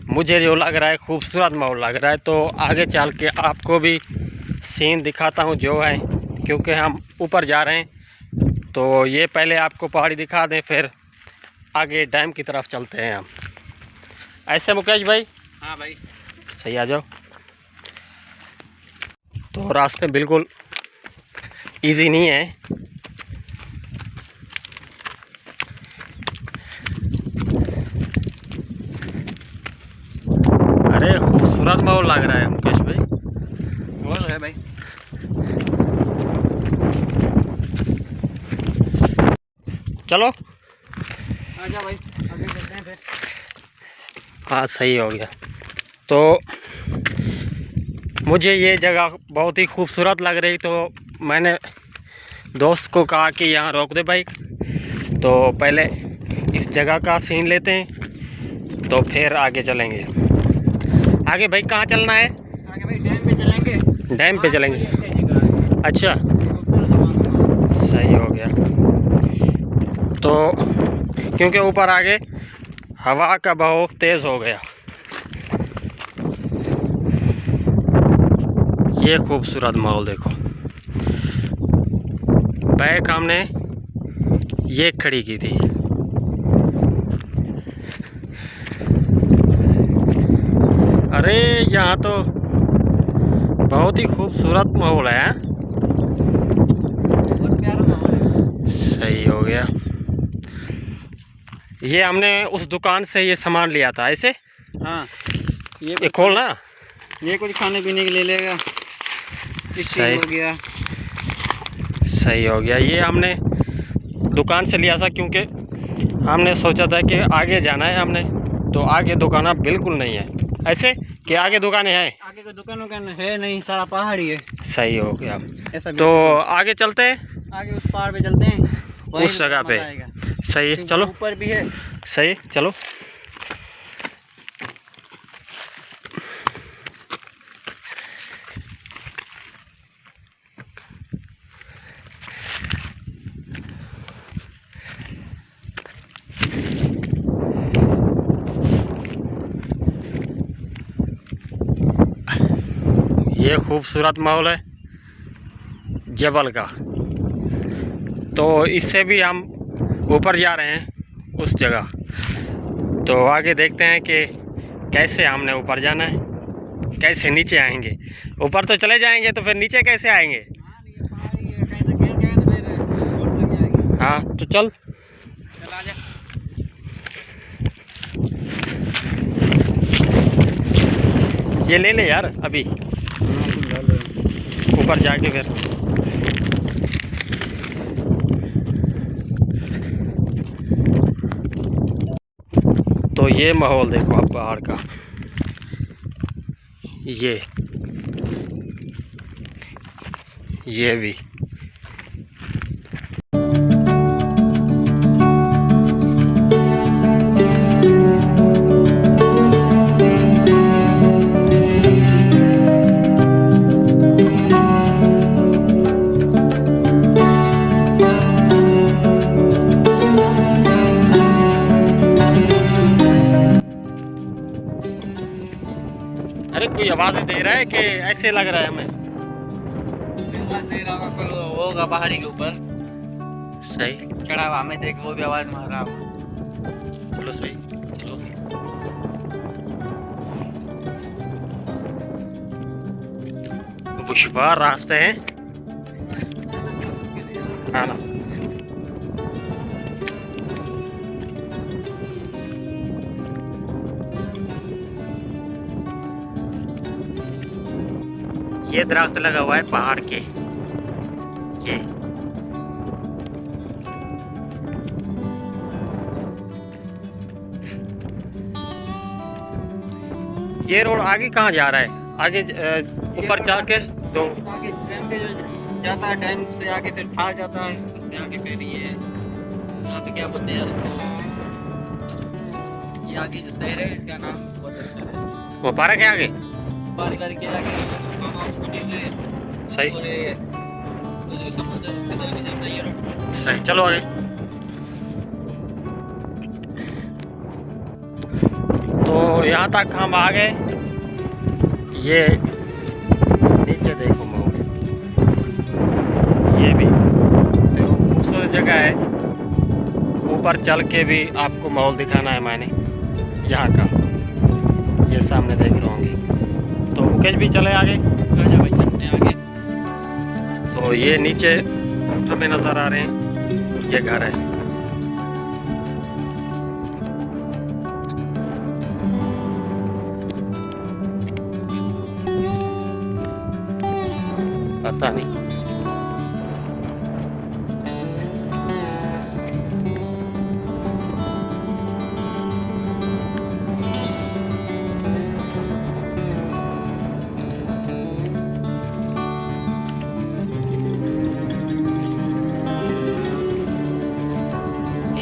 मुझे जो लग रहा है खूबसूरत माहौल लग रहा है, तो आगे चल के आपको भी सीन दिखाता हूँ जो है, क्योंकि हम ऊपर जा रहे हैं। तो ये पहले आपको पहाड़ी दिखा दें, फिर आगे डैम की तरफ चलते हैं हम। ऐसे मुकेश भाई? हाँ भाई सही, आ जाओ। तो रास्ते बिल्कुल इजी नहीं है, अरे खूबसूरत माहौल लग रहा है मुकेश भाई। वो है भाई। चलो आजा भाई, आगे चलते हैं फिर। हाँ सही हो गया। तो मुझे ये जगह बहुत ही खूबसूरत लग रही, तो मैंने दोस्त को कहा कि यहाँ रोक दे बाइक, तो पहले इस जगह का सीन लेते हैं तो फिर आगे चलेंगे। आगे भाई कहाँ चलना है? आगे भाई डैम पे चलेंगे। डैम पे चलेंगे, अच्छा सही हो गया। तो क्योंकि ऊपर आगे हवा का बहाव तेज़ हो गया। ये खूबसूरत माहौल देखो, बाइक हमने ये खड़ी की थी। अरे यहाँ तो बहुत ही खूबसूरत माहौल है। बहुत प्यारा माहौल है। सही हो गया। ये हमने उस दुकान से ये सामान लिया था ऐसे। हाँ ये खोलना, ये कुछ खाने पीने के लिए लेगा। सही हो गया। सही हो गया। ये हमने दुकान से लिया था, क्योंकि हमने सोचा था कि आगे जाना है हमने, तो आगे दुकान बिल्कुल नहीं है। ऐसे कि आगे दुकानें हैं? आगे कोई दुकान वुकान है नहीं, सारा पहाड़ी है। सही हो गया। ऐसा भी तो आगे चलते हैं, आगे उस पहाड़ पे चलते हैं, वहीं उस जगह मजा पे। आएगा। सही है, चलो। ऊपर भी है। सही, चलो। ये खूबसूरत माहौल है जबल का। तो इससे भी हम ऊपर जा रहे हैं उस जगह, तो आगे देखते हैं कि कैसे हमने ऊपर जाना है, कैसे नीचे आएंगे। ऊपर तो चले जाएंगे तो फिर नीचे कैसे आएंगे? हाँ तो चल। ये ले ले यार अभी, ऊपर जाके फिर। तो ये माहौल देखो आप पहाड़ का, ये भी। अरे कोई आवाज़ दे रहा है कि ऐसे लग रहा है हमें? दे रहा होगा, कोई होगा पहाड़ी के ऊपर सही, चढ़ा हुआ, हमें देख वो भी आवाज मार रहा होगा। चलो सही, चलो। बुशवार रास्ते हैं, हाँ ना। ये दरख्त लगा हुआ है पहाड़ के, ये रोड आगे कहाँ जा रहा है? आगे ऊपर जाके तो आगे डैम पे जो जाता है, डैम से आगे फिर ठा जाता है, उससे आगे फिर ये यहाँ पे क्या बोलते हैं यार इसको, ये आगे जो शहर है इसका नाम बहुत अच्छा है। वो पार्क है आगे। पार करके आगे सही, और ये जो समुद्र उसके तरफ जाता है ये रोड। सही, चलो आगे। तो यहाँ तक हम आ गए। ये नीचे देखो माहौल, ये भी तो खूबसूरत जगह है। ऊपर चल के भी आपको माहौल दिखाना है मैंने यहाँ का। ये सामने देख रहे होंगे। तो मुकेश भी चले आगे, आजा भाई चलते आगे। तो ये नीचे हमें नज़र आ रहे हैं, ये घर है। पता नहीं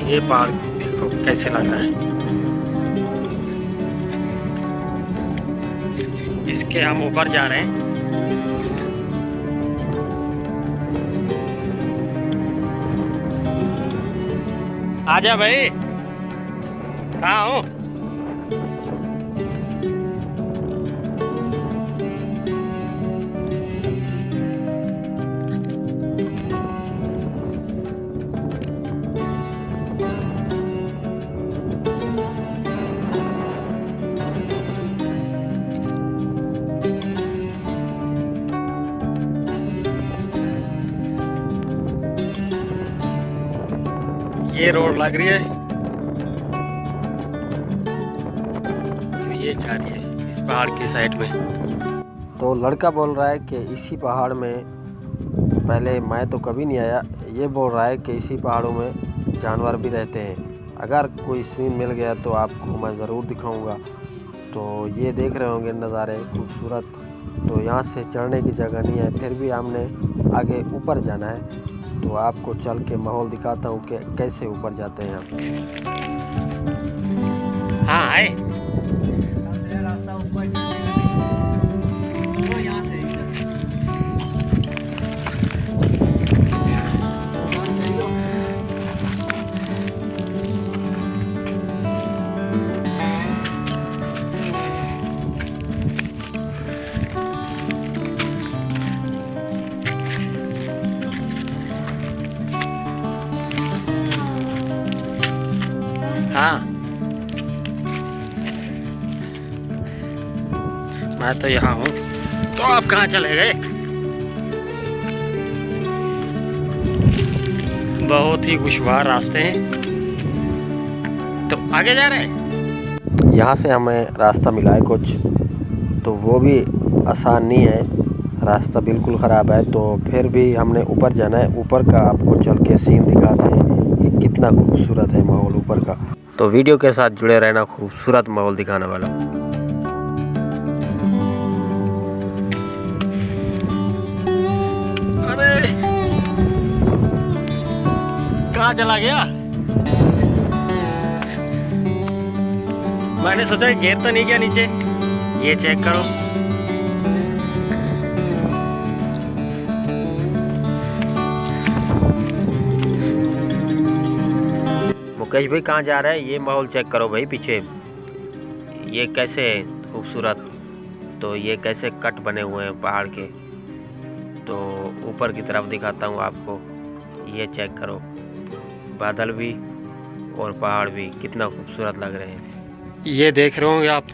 ये पहाड़ देखो कैसे लग रहा है। इसके हम ऊपर जा रहे हैं। आजा भाई, कहाँ हो? ये रोड लग रही है, ये जा रही है इस पहाड़ की साइड में। तो लड़का बोल रहा है कि इसी पहाड़ में, पहले मैं तो कभी नहीं आया, ये बोल रहा है कि इसी पहाड़ों में जानवर भी रहते हैं। अगर कोई सीन मिल गया तो आपको मैं ज़रूर दिखाऊंगा। तो ये देख रहे होंगे नज़ारे खूबसूरत। तो यहाँ से चढ़ने की जगह नहीं है, फिर भी हमने आगे ऊपर जाना है। तो आपको चल के माहौल दिखाता हूँ कि कैसे ऊपर जाते हैं हम। हाँ आए। रास्ता ऊपर वो यहाँ से हाँ मैं तो यहाँ हूँ। तो आप कहाँ चले गए? बहुत ही दुश्वार रास्ते हैं। तो आगे जा रहे हैं। यहाँ से हमें रास्ता मिला है कुछ, तो वो भी आसान नहीं है, रास्ता बिल्कुल ख़राब है। तो फिर भी हमने ऊपर जाना है। ऊपर का आपको चल के सीन दिखाते हैं कि कितना खूबसूरत है माहौल ऊपर का। तो वीडियो के साथ जुड़े रहना, खूबसूरत माहौल दिखाने वाला। अरे कहाँ चला गया? मैंने सोचा गिर तो नहीं गया नीचे। ये चेक करो। मुकेश भाई कहाँ जा रहा है? ये माहौल चेक करो भाई पीछे, ये कैसे है खूबसूरत। तो ये कैसे कट बने हुए हैं पहाड़ के। तो ऊपर की तरफ दिखाता हूँ आपको, ये चेक करो, बादल भी और पहाड़ भी कितना खूबसूरत लग रहे हैं। ये देख रहे होंगे आप,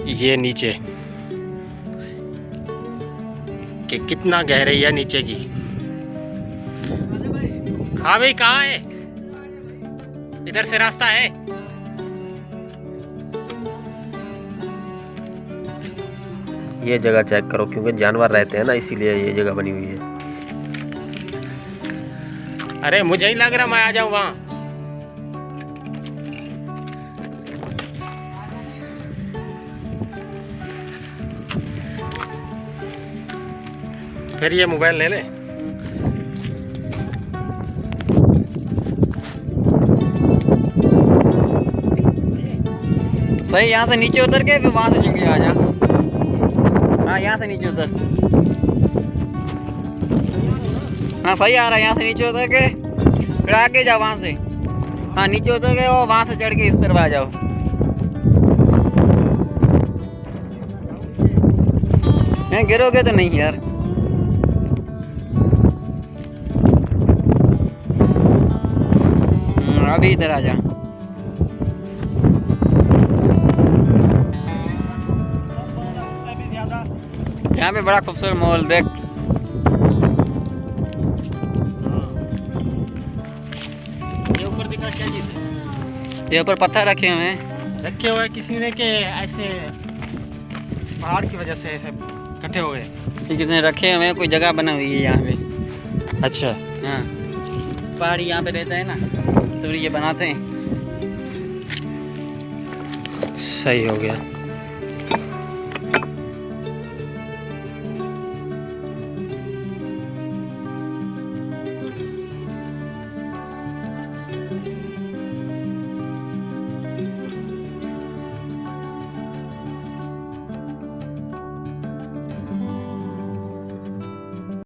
ये नीचे कि कितना गहराई है नीचे की। हाँ भाई कहाँ है? इधर से रास्ता है। ये जगह चेक करो, क्योंकि जानवर रहते हैं ना, इसीलिए ये जगह बनी हुई है। अरे मुझे ही लग रहा मैं आ जाऊं वहां। फिर ये मोबाइल ले ले। भाई यहाँ से नीचे उतर के फिर वहां से चल के आ जा। हाँ यहाँ से नीचे उतर। हाँ सही आ रहा है, यहाँ से नीचे उतर के फिर आगे जा वहां से। हाँ नीचे उतर गए और वहाँ से चढ़ के इस तरफ आ जाओ। नहीं गिरोगे तो नहीं यार। अभी इधर आ जा। यहाँ पे बड़ा खूबसूरत मॉल देख। ये ऊपर दिख रहा क्या चीज़ है? ये ऊपर पत्थर रखे हुए हैं। रखे हुए किसी ने के ऐसे पहाड़ की वजह से ऐसे इकट्ठे हो गए। ये कितने रखे हुए हैं, कोई जगह बना हुई है यहाँ पे। अच्छा, हाँ पहाड़ी यहाँ पे रहता है ना, तो ये बनाते हैं। सही हो गया।